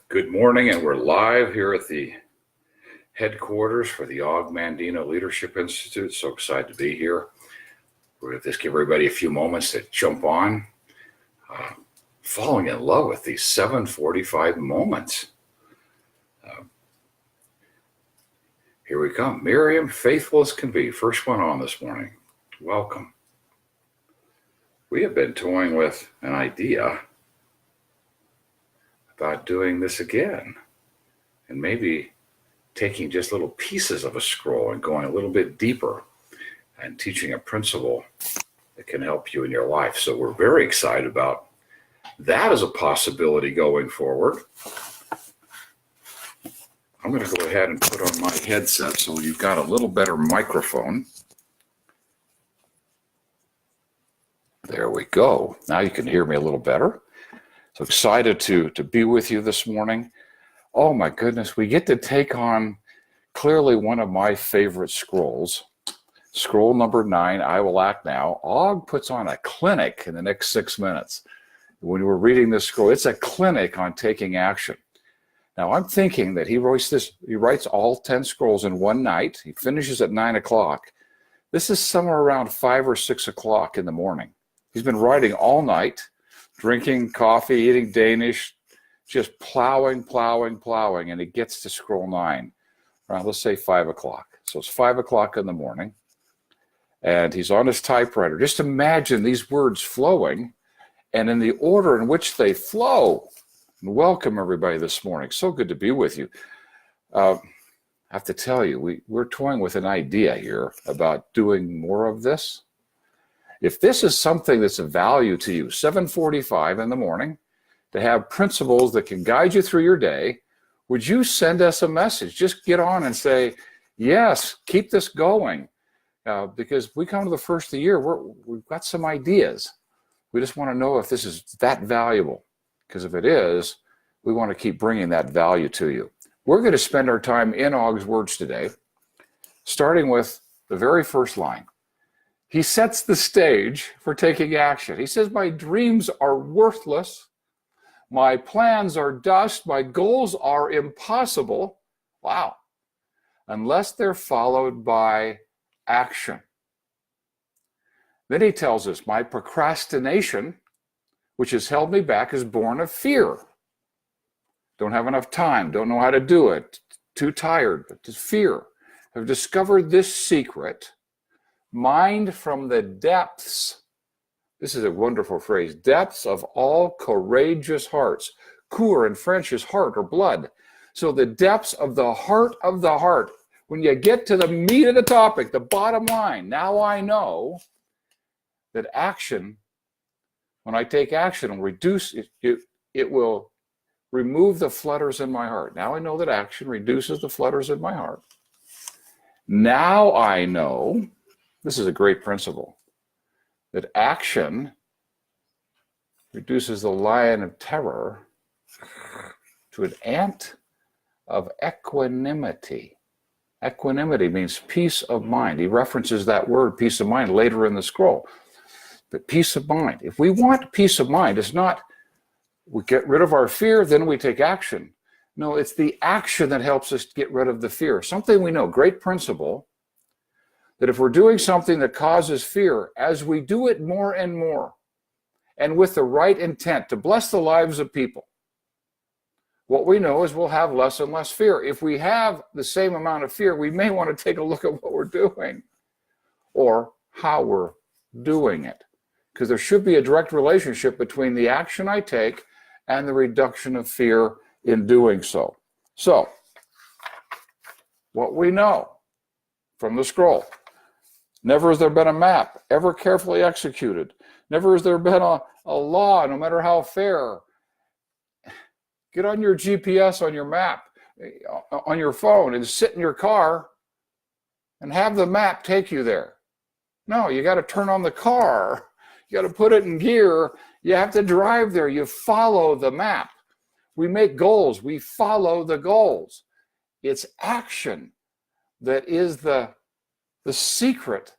Good morning, and we're live here at the headquarters for the Og Mandino Leadership Institute. So excited to be here. We're going to just give everybody a few moments to jump on. Falling in love with these 7:45 moments. Here we come. Miriam, faithful as can be. First one on this morning. Welcome. We have been toying with an idea about doing this again, and maybe taking just little pieces of a scroll and going a little bit deeper and teaching a principle that can help you in your life. So we're very excited about that as a possibility going forward. I'm going to go ahead and put on my headset so you've got a little better microphone. There we go. Now you can hear me a little better. So excited to be with you this morning. Oh my goodness, we get to take on clearly one of my favorite scrolls. Scroll number 9, I Will Act Now. Og puts on a clinic in the next 6 minutes. When we're reading this scroll, it's a clinic on taking action. Now I'm thinking that he writes all 10 scrolls in one night. He finishes at 9 o'clock. This is somewhere around 5 or 6 o'clock in the morning. He's been writing all night, drinking coffee, eating Danish, just plowing, and he gets to scroll 9 around, let's say 5 o'clock. So it's 5 o'clock in the morning, and he's on his typewriter. Just imagine these words flowing and in the order in which they flow. And welcome everybody this morning. So good to be with you. I have to tell you, we're toying with an idea here about doing more of this. If this is something that's of value to you, 7:45 in the morning, to have principles that can guide you through your day, would you send us a message? Just get on and say, yes, keep this going. Because we come to the first of the year, we've got some ideas. We just want to know if this is that valuable. Because if it is, we want to keep bringing that value to you. We're going to spend our time in Og's words today, starting with the very first line. He sets the stage for taking action. He says, my dreams are worthless. My plans are dust. My goals are impossible. Wow. Unless they're followed by action. Then he tells us, my procrastination, which has held me back, is born of fear. Don't have enough time. Don't know how to do it. Too tired. But just fear. I've discovered this secret. Mind from the depths. This is a wonderful phrase. Depths of all courageous hearts. Coeur in French is heart or blood. So the depths of the heart of the heart. When you get to the meat of the topic, the bottom line, now I know that action, when I take action, will reduce it will remove the flutters in my heart. Now I know that action reduces the flutters in my heart. Now I know, this is a great principle, that action reduces the lion of terror to an ant of equanimity. Equanimity means peace of mind. He references that word, peace of mind, later in the scroll. But peace of mind. If we want peace of mind, it's not we get rid of our fear, then we take action. No, it's the action that helps us get rid of the fear. Something we know, great principle, that if we're doing something that causes fear, as we do it more and more, and with the right intent to bless the lives of people, what we know is we'll have less and less fear. If we have the same amount of fear, we may want to take a look at what we're doing or how we're doing it. Because there should be a direct relationship between the action I take and the reduction of fear in doing so. So, what we know from the scroll, never has there been a map ever carefully executed. Never has there been a law, no matter how fair. Get on your GPS on your map, on your phone, and sit in your car and have the map take you there. No, you got to turn on the car. You got to put it in gear. You have to drive there. You follow the map. We make goals. We follow the goals. It's action that is the secret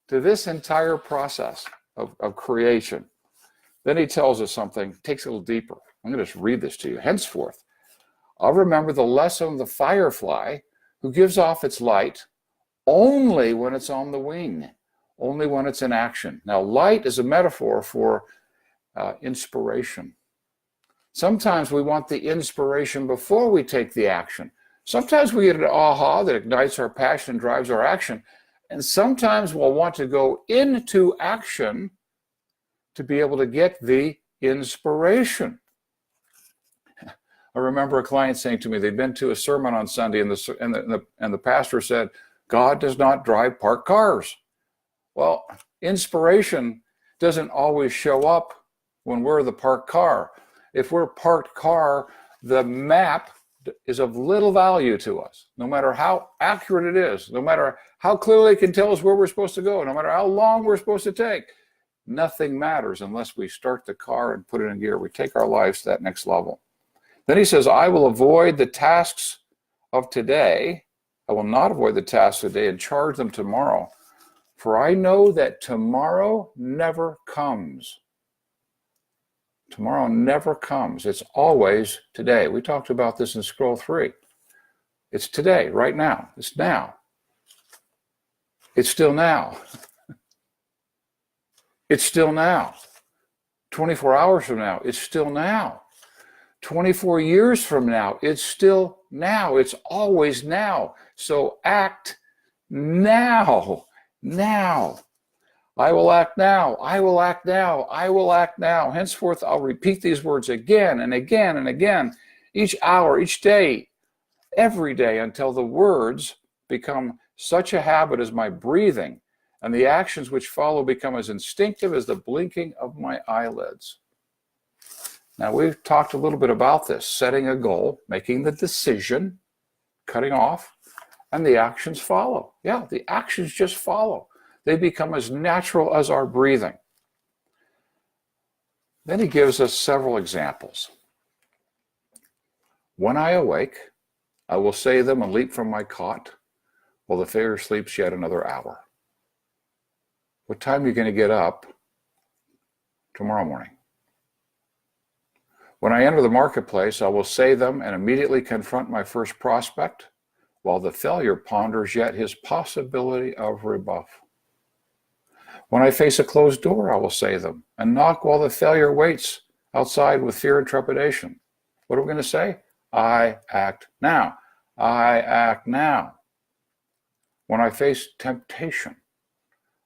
to this entire process of creation. Then he tells us something, takes it a little deeper. I'm going to just read this to you. Henceforth, I'll remember the lesson of the firefly who gives off its light only when it's on the wing, only when it's in action. Now, light is a metaphor for inspiration. Sometimes we want the inspiration before we take the action. Sometimes we get an aha that ignites our passion and drives our action. And sometimes we'll want to go into action to be able to get the inspiration. I remember a client saying to me, they'd been to a sermon on Sunday and the pastor said, God does not drive parked cars. Well, inspiration doesn't always show up when we're the parked car. If we're parked car, the map is of little value to us, no matter how accurate it is, no matter how clearly it can tell us where we're supposed to go, no matter how long we're supposed to take. Nothing matters unless we start the car and put it in gear. We take our lives to that next level. Then he says, I will avoid the tasks of today. I will not avoid the tasks of today and charge them tomorrow. For I know that tomorrow never comes. Tomorrow never comes. It's always today. We talked about this in scroll 3. It's today, right now. It's now. It's still now. It's still now. 24 hours from now, it's still now. 24 years from now, it's still now. It's always now. So act now. Now. I will act now. I will act now. I will act now. Henceforth, I'll repeat these words again and again and again, each hour, each day, every day, until the words become such a habit as my breathing, and the actions which follow become as instinctive as the blinking of my eyelids. Now, we've talked a little bit about this, setting a goal, making the decision, cutting off, and the actions follow. Yeah, the actions just follow. They become as natural as our breathing. Then he gives us several examples. When I awake, I will say them and leap from my cot, while the failure sleeps yet another hour. What time are you going to get up tomorrow morning? When I enter the marketplace, I will say them and immediately confront my first prospect, while the failure ponders yet his possibility of rebuff. When I face a closed door, I will say them and knock while the failure waits outside with fear and trepidation. What are we going to say? I act now. I act now. When I face temptation,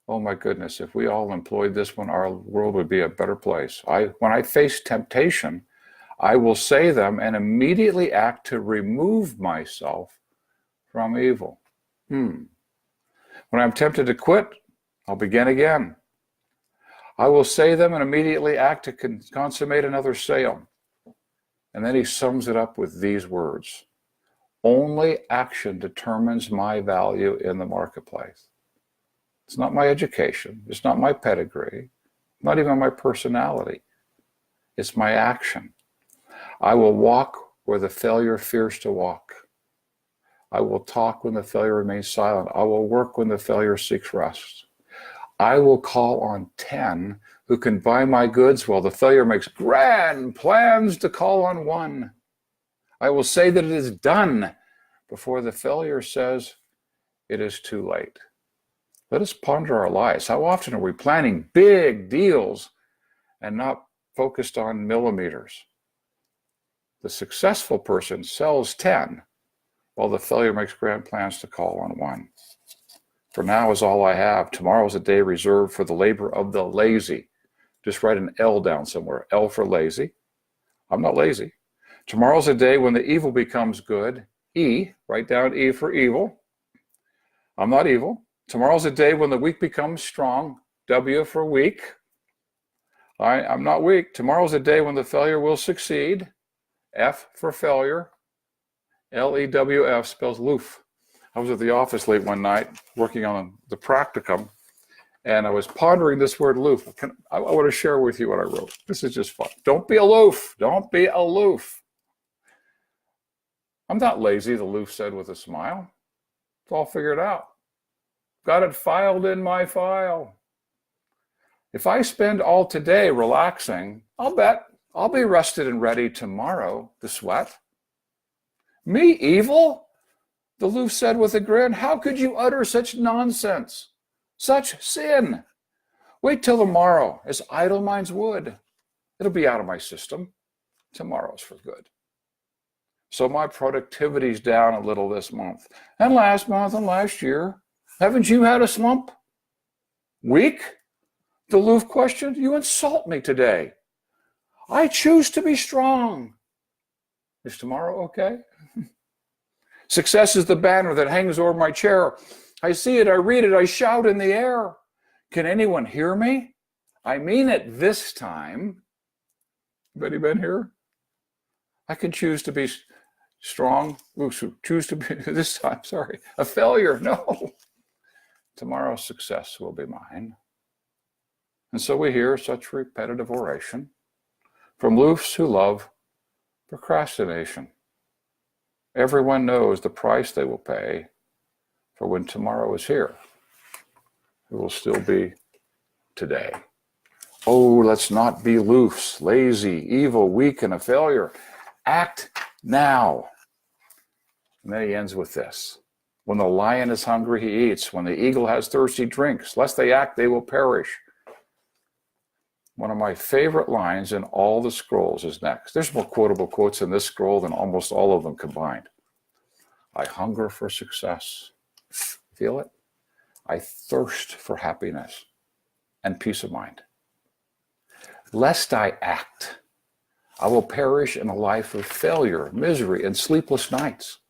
oh my goodness, if we all employed this one, our world would be a better place. When I face temptation, I will say them and immediately act to remove myself from evil. When I'm tempted to quit, I'll begin again. I will say them and immediately act to consummate another sale. And then he sums it up with these words. Only action determines my value in the marketplace. It's not my education. It's not my pedigree. Not even my personality. It's my action. I will walk where the failure fears to walk. I will talk when the failure remains silent. I will work when the failure seeks rest. I will call on 10 who can buy my goods while the failure makes grand plans to call on one. I will say that it is done before the failure says it is too late. Let us ponder our lives. How often are we planning big deals and not focused on millimeters? The successful person sells 10 while the failure makes grand plans to call on one. For now is all I have. Tomorrow is a day reserved for the labor of the lazy. Just write an L down somewhere. L for lazy. I'm not lazy. Tomorrow's a day when the evil becomes good. E, write down E for evil. I'm not evil. Tomorrow's a day when the weak becomes strong. W for weak. I'm not weak. Tomorrow's a day when the failure will succeed. F for failure. L-E-W-F spells loof. I was at the office late one night working on the practicum, and I was pondering this word aloof. I want to share with you what I wrote. This is just fun. Don't be aloof. Don't be aloof. I'm not lazy, the aloof said with a smile. It's all figured out. Got it filed in my file. If I spend all today relaxing, I'll bet I'll be rested and ready tomorrow to sweat. Me evil? The Loof said with a grin. How could you utter such nonsense? Such sin? Wait till tomorrow, as idle minds would. It'll be out of my system. Tomorrow's for good. So my productivity's down a little this month, and last month and last year. Haven't you had a slump? Weak? The Loof questioned. You insult me today. I choose to be strong. Is tomorrow okay? Success is the banner that hangs over my chair. I see it, I read it, I shout in the air. Can anyone hear me? I mean it this time. Anybody been here? I can choose to be strong. Choose to be this time, sorry. A failure, no. Tomorrow's success will be mine. And so we hear such repetitive oration from Loofs who love procrastination. Everyone knows the price they will pay for when tomorrow is here. It will still be today. Oh, let's not be Loofs, lazy, evil, weak, and a failure. Act now. And then he ends with this. When the lion is hungry, he eats. When the eagle has thirst, he drinks. Lest they act, they will perish. One of my favorite lines in all the scrolls is next. There's more quotable quotes in this scroll than almost all of them combined. I hunger for success. Feel it? I thirst for happiness and peace of mind. Lest I act, I will perish in a life of failure, misery, and sleepless nights.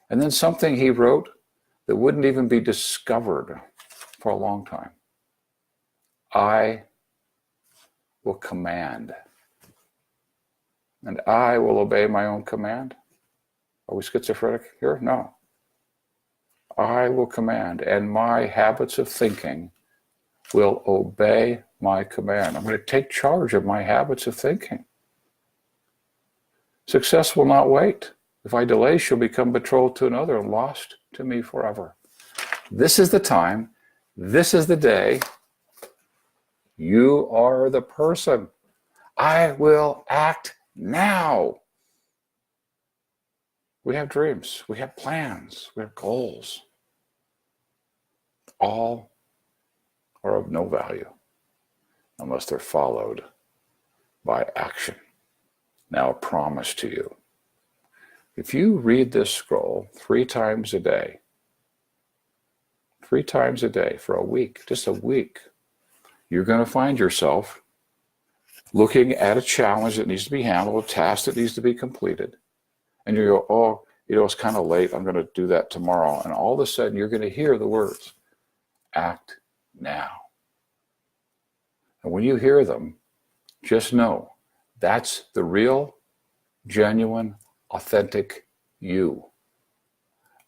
And then something he wrote that wouldn't even be discovered for a long time. I will command, and I will obey my own command. Are we schizophrenic here? No. I will command, and my habits of thinking will obey my command. I'm going to take charge of my habits of thinking. Success will not wait. If I delay, she'll become betrothed to another and lost to me forever. This is the time. This is the day. You are the person. I will act now. We have dreams. We have plans. We have goals. All are of no value unless they're followed by action. Now, a promise to you. If you read this scroll 3 times a day for a week, just a week, you're going to find yourself looking at a challenge that needs to be handled, a task that needs to be completed. And you go, oh, it's kind of late. I'm going to do that tomorrow. And all of a sudden, you're going to hear the words, act now. And when you hear them, just know that's the real, genuine, authentic you.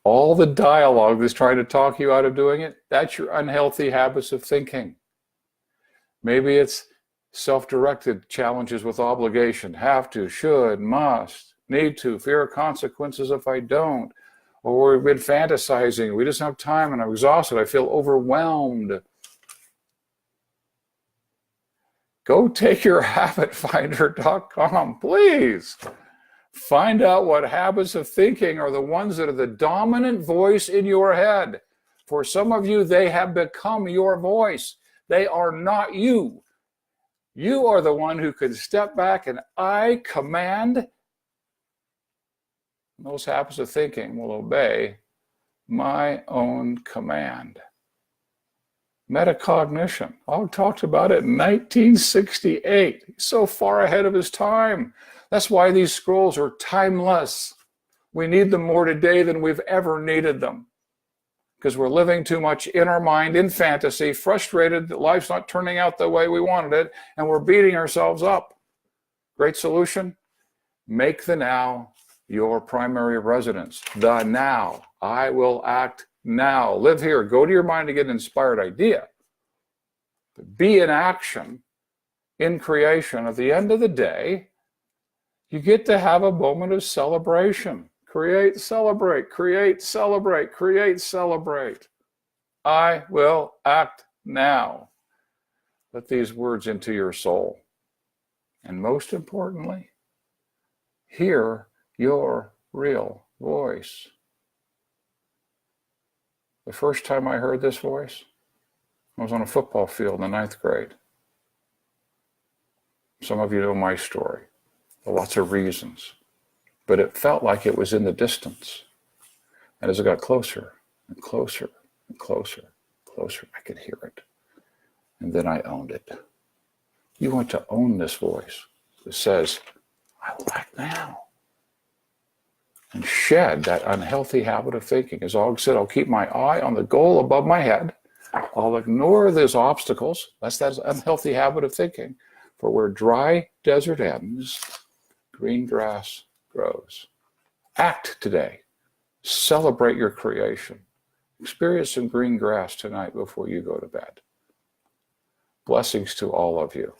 All the dialogue that's trying to talk you out of doing it, that's your unhealthy habits of thinking. Maybe it's self-directed challenges with obligation, have to, should, must, need to, fear of consequences if I don't. Or we've been fantasizing, we just don't have time and I'm exhausted, I feel overwhelmed. Go take your habitfinder.com, please. Find out what habits of thinking are the ones that are the dominant voice in your head. For some of you, they have become your voice. They are not you. You are the one who can step back and I command. Those habits of thinking will obey my own command. Metacognition. Og talked about it in 1968. He's so far ahead of his time. That's why these scrolls are timeless. We need them more today than we've ever needed them. Because we're living too much in our mind, in fantasy, frustrated that life's not turning out the way we wanted it, and we're beating ourselves up. Great solution? Make the now your primary residence. The now. I will act now. Live here. Go to your mind to get an inspired idea. But be in action, in creation. At the end of the day, you get to have a moment of celebration. Create, celebrate, create, celebrate, create, celebrate. I will act now. Let these words into your soul. And most importantly, hear your real voice. The first time I heard this voice, I was on a football field in the 9th grade. Some of you know my story. For lots of reasons. But it felt like it was in the distance. And as it got closer and closer and closer, closer, I could hear it. And then I owned it. You want to own this voice that says, I will act now. And shed that unhealthy habit of thinking. As Og said, I'll keep my eye on the goal above my head. I'll ignore those obstacles. That's that unhealthy habit of thinking. For where dry desert ends, green grass grows. Act today. Celebrate your creation. Experience some green grass tonight before you go to bed. Blessings to all of you.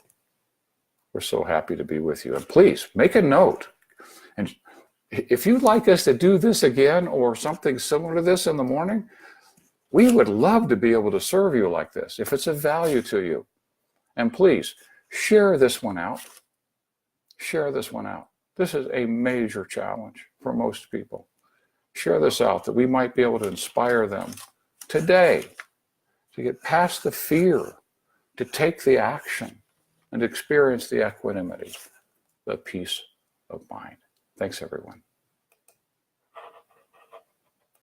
We're so happy to be with you. And please make a note. And if you'd like us to do this again or something similar to this in the morning, we would love to be able to serve you like this if it's of value to you. And please share this one out. Share this one out. This is a major challenge for most people. Share this out that we might be able to inspire them today to get past the fear, to take the action, and experience the equanimity, the peace of mind. Thanks, everyone.